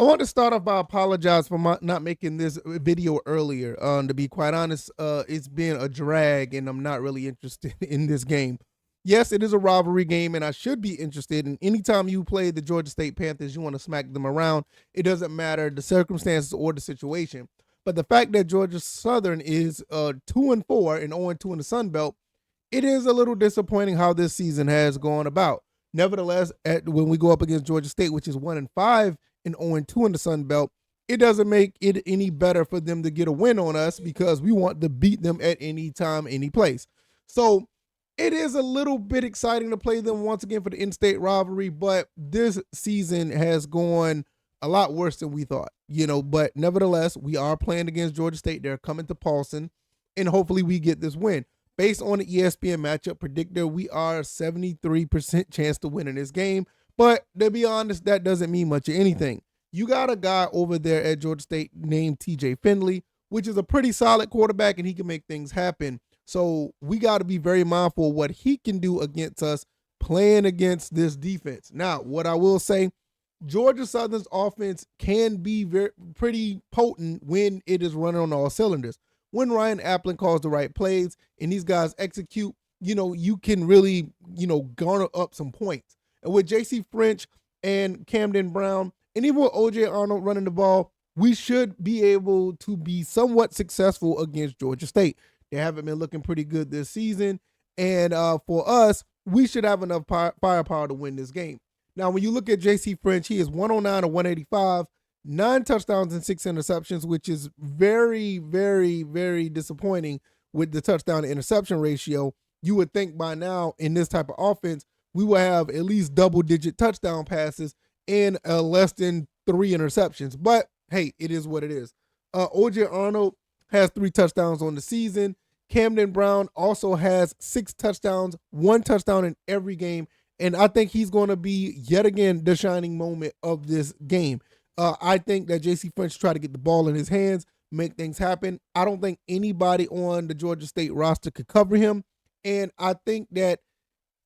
I want to start off by apologize for not making this video earlier. To be quite honest, it's been a drag, and I'm not really interested in this game. Yes, it is a rivalry game, and I should be interested. And anytime you play the Georgia State Panthers, you want to smack them around. It doesn't matter the circumstances or the situation. But the fact that Georgia Southern is 2-4 and 0-2 in the Sun Belt, it is a little disappointing how this season has gone about. Nevertheless, when we go up against Georgia State, which is 1-5 and 0-2 in the Sun Belt, it doesn't make it any better for them to get a win on us because we want to beat them at any time, any place. So it is a little bit exciting to play them once again for the in-state rivalry, but this season has gone a lot worse than we thought, but nevertheless, we are playing against Georgia State. They're coming to Paulson, and hopefully we get this win. Based on the ESPN matchup predictor, we are a 73% chance to win in this game. But to be honest, that doesn't mean much of anything. You got a guy over there at Georgia State named TJ Finley, which is a pretty solid quarterback, and he can make things happen. So we got to be very mindful of what he can do against us playing against this defense. Now, what I will say, Georgia Southern's offense can be pretty potent when it is running on all cylinders. When Ryan Applin calls the right plays and these guys execute, you can really, garner up some points. And with J.C. French and Camden Brown, and even with O.J. Arnold running the ball, we should be able to be somewhat successful against Georgia State. They haven't been looking pretty good this season. And for us, we should have enough firepower to win this game. Now, when you look at J.C. French, he is 109 to 185. 9 touchdowns and 6 interceptions, which is very, very, very disappointing with the touchdown to interception ratio. You would think by now in this type of offense, we will have at least double-digit touchdown passes and less than 3 interceptions. But, hey, it is what it is. O.J. Arnold has 3 touchdowns on the season. Camden Brown also has 6 touchdowns, 1 touchdown in every game. And I think he's going to be, yet again, the shining moment of this game. I think that J.C. French tried to get the ball in his hands, make things happen. I don't think anybody on the Georgia State roster could cover him. And I think that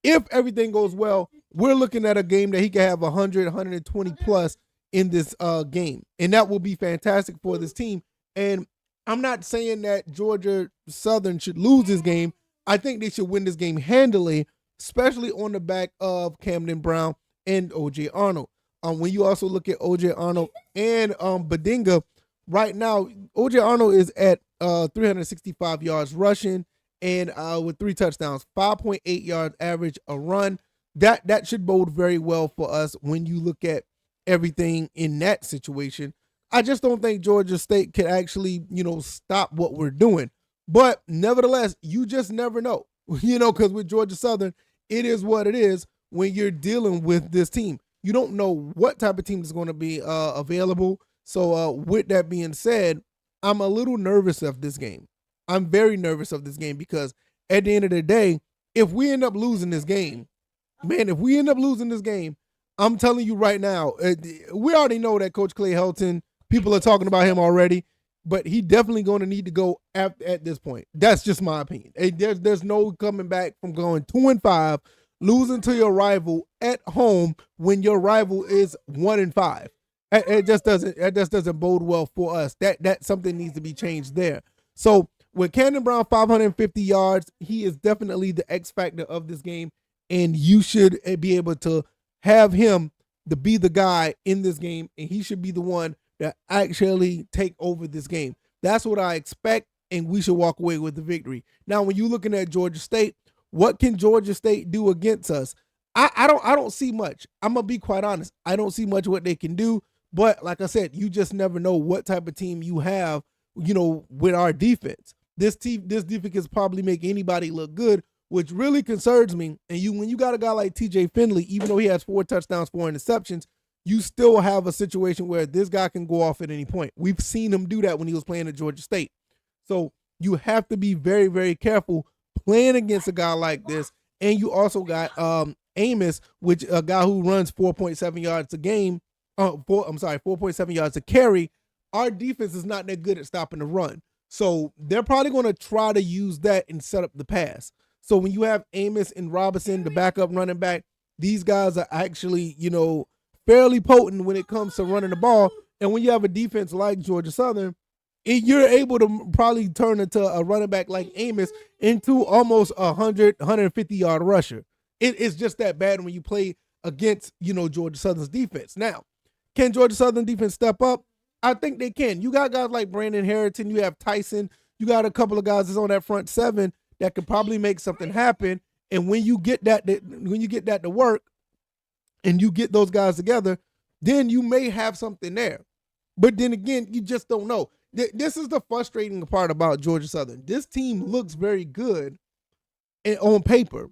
if everything goes well, we're looking at a game that he could have 100, 120 plus in this game. And that will be fantastic for this team. And I'm not saying that Georgia Southern should lose this game. I think they should win this game handily, especially on the back of Camden Brown and O.J. Arnold. When you also look at O.J. Arnold and Badinga, right now, O.J. Arnold is at 365 yards rushing and with 3 touchdowns, 5.8 yards average a run. That should bode very well for us when you look at everything in that situation. I just don't think Georgia State can actually, stop what we're doing. But nevertheless, you just never know, because with Georgia Southern, it is what it is when you're dealing with this team. You don't know what type of team is going to be available. So with that being said, I'm a little nervous of this game. I'm very nervous of this game because at the end of the day, if we end up losing this game, I'm telling you right now, we already know that Coach Clay Helton, people are talking about him already, but he definitely going to need to go at this point. That's just my opinion. There's no coming back from going 2-5, losing to your rival at home when your rival is 1-5. It just doesn't bode well for us. That something needs to be changed there. So with Camden Brown 550 yards, he is definitely the X factor of this game, and you should be able to have him to be the guy in this game, and he should be the one that actually take over this game. That's what I expect, and we should walk away with the victory. Now, when you're looking at Georgia State, what can Georgia State do against us? I don't see much. I'm gonna be quite honest. I don't see much what they can do. But like I said, you just never know what type of team you have, with our defense. This defense can probably make anybody look good, which really concerns me. And when you got a guy like TJ Finley, even though he has 4 touchdowns, 4 interceptions, you still have a situation where this guy can go off at any point. We've seen him do that when he was playing at Georgia State. So you have to be very, very careful playing against a guy like this. And you also got Amos, which a guy who runs 4.7 yards a game. 4.7 yards a carry. Our defense is not that good at stopping the run. So they're probably going to try to use that and set up the pass. So when you have Amos and Robinson, the backup running back, these guys are actually, fairly potent when it comes to running the ball. And when you have a defense like Georgia Southern, you're able to probably turn into a running back like Amos into almost 150-yard rusher. It's just that bad when you play against, Georgia Southern's defense. Now, can Georgia Southern defense step up? I think they can. You got guys like Brandon Harrington. You have Tyson. You got a couple of guys that's on that front seven that could probably make something happen. And when you get that to work and you get those guys together, then you may have something there. But then again, you just don't know. This is the frustrating part about Georgia Southern. This team looks very good on paper.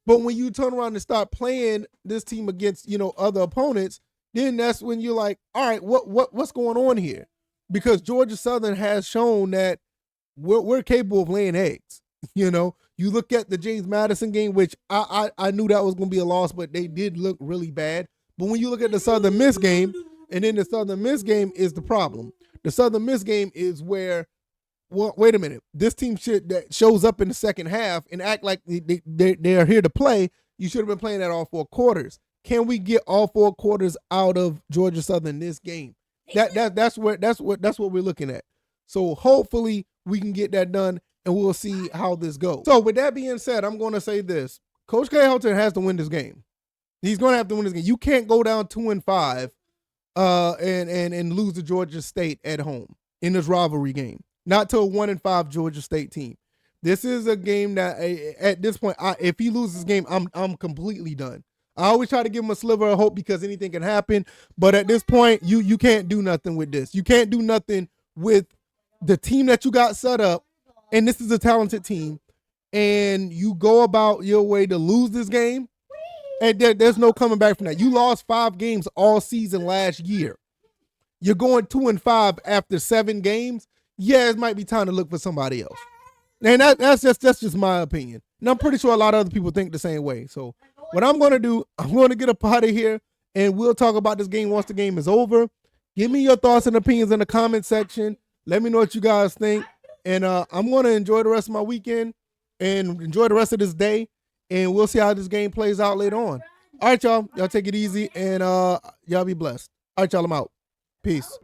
But when you turn around and start playing this team against, other opponents, then that's when you're like, all right, what's going on here? Because Georgia Southern has shown that we're capable of laying eggs. You look at the James Madison game, which I knew that was going to be a loss, but they did look really bad. But when you look at the Southern Miss game, and then the Southern Miss game is the problem. The Southern Miss game is where, well, wait a minute, this team that shows up in the second half and act like they are here to play. You should have been playing at all 4 quarters. Can we get all 4 quarters out of Georgia Southern this game? That's what we're looking at. So hopefully we can get that done, and we'll see how this goes. So with that being said, I'm going to say this: Coach K. Helton has to win this game. He's going to have to win this game. You can't go down 2-5 and lose to Georgia State at home in this rivalry game. Not to a 1-5 Georgia State team. This is a game that at this point, if he loses this game, I'm completely done. I always try to give him a sliver of hope because anything can happen. But at this point, you can't do nothing with this. You can't do nothing with the team that you got set up. And this is a talented team. And you go about your way to lose this game. And there's no coming back from that. You lost 5 games all season last year. You're going 2-5 after 7 games. Yeah, it might be time to look for somebody else. And that's just my opinion. And I'm pretty sure a lot of other people think the same way. So what I'm going to do, I'm going to get up out of here, and we'll talk about this game once the game is over. Give me your thoughts and opinions in the comment section. Let me know what you guys think. And I'm going to enjoy the rest of my weekend and enjoy the rest of this day. And we'll see how this game plays out later on. All right, y'all. Y'all take it easy, and y'all be blessed. All right, y'all. I'm out. Peace.